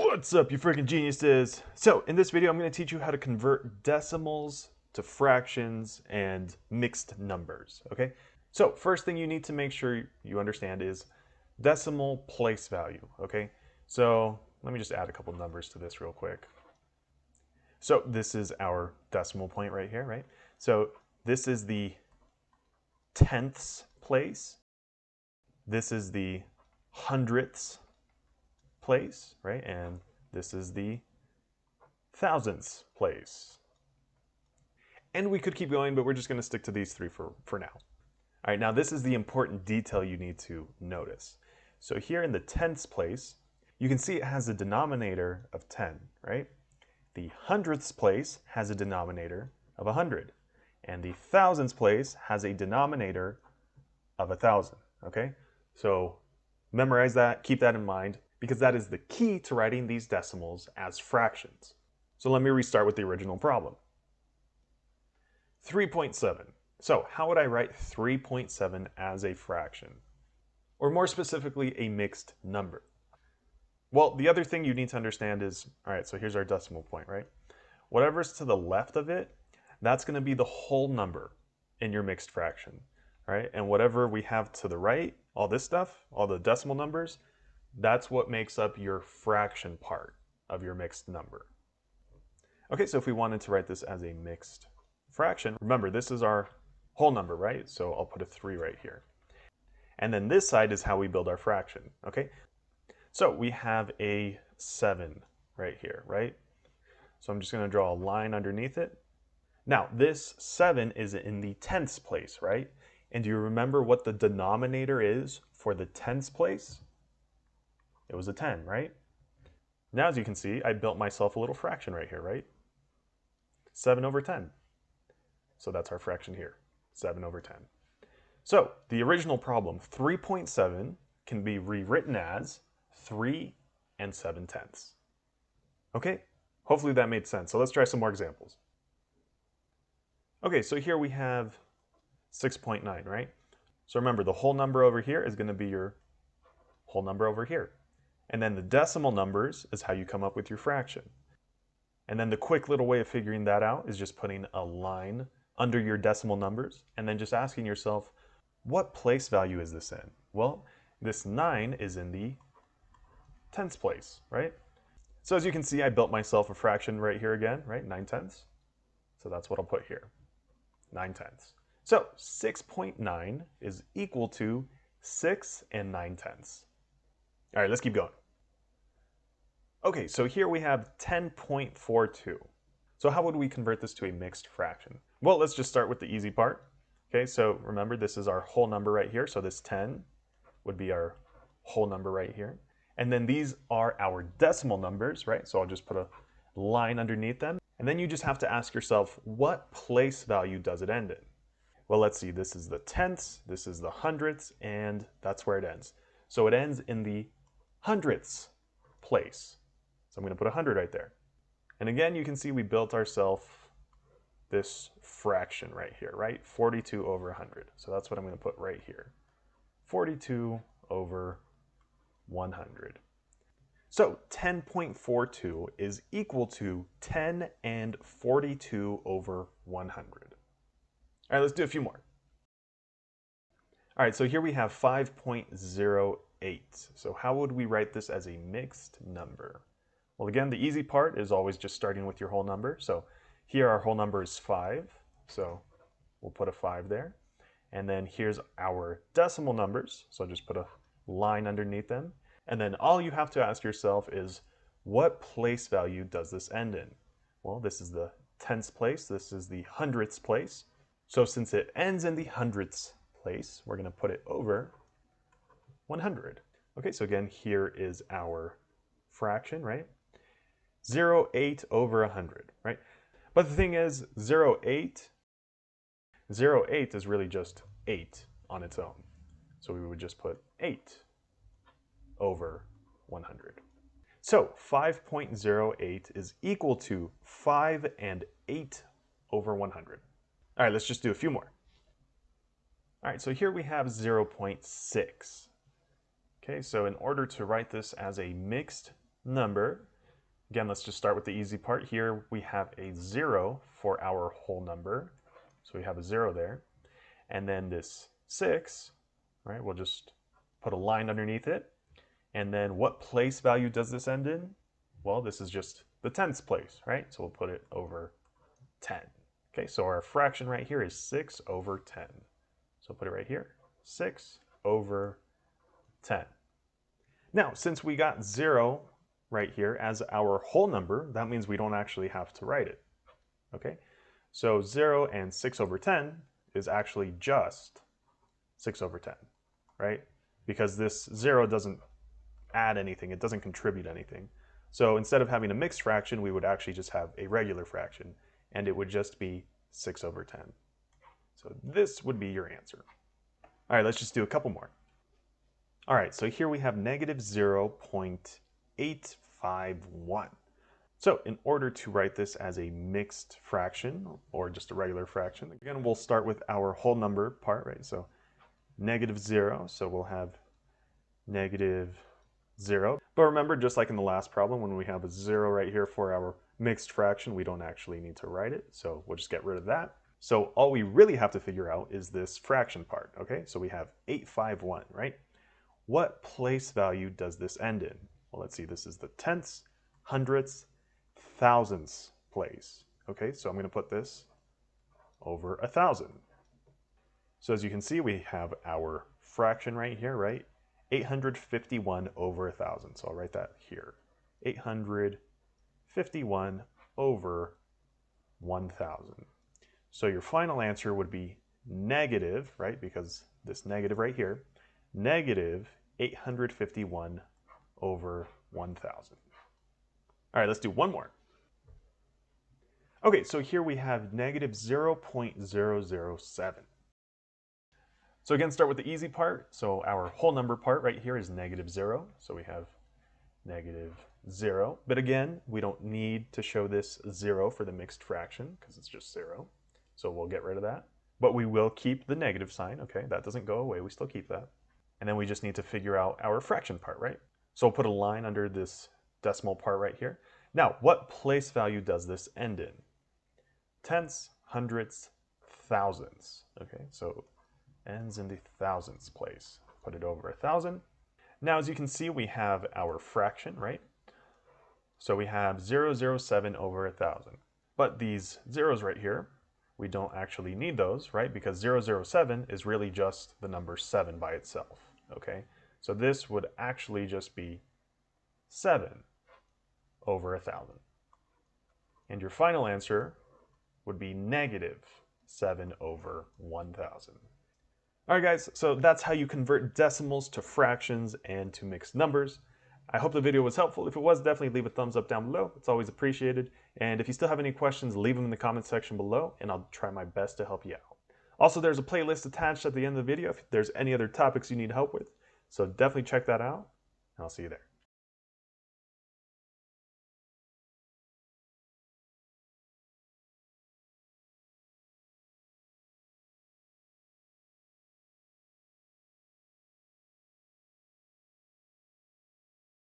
What's up, you freaking geniuses? So, in this video, I'm going to teach you how to convert decimals to fractions and mixed numbers, okay? So, first thing you need to make sure you understand is decimal place value, okay? So, let me just add a couple numbers to this real quick. So, this is our decimal point right here, right? So, this is the tenths place. This is the hundredths place, right? And this is the thousandths place. And we could keep going, but we're just going to stick to these three for now. All right, now this is the important detail you need to notice. So here in the tenths place, you can see it has a denominator of 10, right? The hundredths place has a denominator of 100. And the thousandths place has a denominator of 1,000, okay? So memorize that, keep that in mind, because that is the key to writing these decimals as fractions. So let me restart with the original problem. 3.7. So how would I write 3.7 as a fraction? Or more specifically, a mixed number? Well, the other thing you need to understand is, all right, so here's our decimal point, right? Whatever's to the left of it, that's going to be the whole number in your mixed fraction, right? And whatever we have to the right, all this stuff, all the decimal numbers, that's what makes up your fraction part of your mixed number. Okay, so if we wanted to write this as a mixed fraction, remember this is our whole number, right? So I'll put a 3 right here. And then this side is how we build our fraction, okay? So we have a 7 right here, right? So I'm just going to draw a line underneath it. Now this 7 is in the tenths place, right? And do you remember what the denominator is for the tenths place? It was a 10, right? Now, as you can see, I built myself a little fraction right here, right? 7 over 10. So that's our fraction here, 7 over 10. So the original problem, 3.7, can be rewritten as 3 and 7/10. Okay, hopefully that made sense. So let's try some more examples. Okay, so here we have 6.9, right? So remember, the whole number over here is going to be your whole number over here. And then the decimal numbers is how you come up with your fraction. And then the quick little way of figuring that out is just putting a line under your decimal numbers and then just asking yourself, what place value is this in? Well, this 9 is in the tenths place, right? So as you can see, I built myself a fraction right here again, right? 9/10. So that's what I'll put here, 9/10. So 6.9 is equal to 6 and 9/10. All right, let's keep going. Okay, so here we have 10.42. So how would we convert this to a mixed fraction? Well, let's just start with the easy part. Okay, so remember this is our whole number right here. So this 10 would be our whole number right here. And then these are our decimal numbers, right? So I'll just put a line underneath them. And then you just have to ask yourself, what place value does it end in? Well, let's see, this is the tenths, this is the hundredths, and that's where it ends. So it ends in the hundredths place. So I'm going to put 100 right there. And again, you can see we built ourselves this fraction right here, right? 42 over 100. So that's what I'm going to put right here. 42 over 100. So 10.42 is equal to 10 and 42 over 100. All right, let's do a few more. All right, so here we have 5.08. So how would we write this as a mixed number? Well, again, the easy part is always just starting with your whole number. So here our whole number is 5. So we'll put a 5 there. And then here's our decimal numbers. So just put a line underneath them. And then all you have to ask yourself is, what place value does this end in? Well, this is the tenths place. This is the hundredths place. So since it ends in the hundredths place, we're going to put it over 100. Okay, so again, here is our fraction, right? 0.8 over 100, right? But the thing is, 0.8 is really just 8 on its own. So we would just put 8 over 100. So 5.08 is equal to 5 and 8 over 100. All right, let's just do a few more. All right, so here we have 0.6. Okay, so in order to write this as a mixed number, Again, let's just start with the easy part. Here we have a 0 for our whole number. So we have a 0 there. And then this 6, right, we'll just put a line underneath it. And then what place value does this end in? Well, this is just the tenths place, right? So we'll put it over 10. Okay, so our fraction right here is 6 over 10. So put it right here, 6 over 10. Now, since we got 0 right here as our whole number, that means we don't actually have to write it. Okay, so 0 and 6 over 10 is actually just 6 over 10, right? Because this 0 doesn't add anything, it doesn't contribute anything. So instead of having a mixed fraction, we would actually just have a regular fraction, and it would just be 6 over 10. So this would be your answer. All right, let's just do a couple more. All right, so here we have negative 0.851. So in order to write this as a mixed fraction, or just a regular fraction, again, we'll start with our whole number part, right? So negative 0, so we'll have negative 0. But remember, just like in the last problem, when we have a 0 right here for our mixed fraction, we don't actually need to write it, so we'll just get rid of that. So all we really have to figure out is this fraction part, okay? So we have 851, right? What place value does this end in? Well, let's see, this is the tenths, hundredths, thousandths place. Okay, so I'm going to put this over 1,000. So as you can see, we have our fraction right here, right? 851 over 1,000. So I'll write that here. 851 over 1,000. So your final answer would be negative, right? Because this negative right here, negative 851 over 1,000. All right, let's do one more. Okay, so here we have negative 0.007. So again, start with the easy part. So our whole number part right here is negative 0. So we have negative 0. But again, we don't need to show this 0 for the mixed fraction because it's just 0. So we'll get rid of that. But we will keep the negative sign, okay? That doesn't go away, we still keep that. And then we just need to figure out our fraction part, right? So we'll put a line under this decimal part right here. Now, what place value does this end in? Tenths, hundredths, thousandths. Okay, so ends in the thousandths place. Put it over 1,000. Now, as you can see, we have our fraction, right? So we have 007 over 1,000. But these zeros right here, we don't actually need those, right? Because 007 is really just the number 7 by itself, okay? So this would actually just be 7 over 1,000. And your final answer would be negative 7 over 1,000. All right, guys, so that's how you convert decimals to fractions and to mixed numbers. I hope the video was helpful. If it was, definitely leave a thumbs up down below. It's always appreciated. And if you still have any questions, leave them in the comment section below, and I'll try my best to help you out. Also, there's a playlist attached at the end of the video if there's any other topics you need help with. So definitely check that out, and I'll see you there.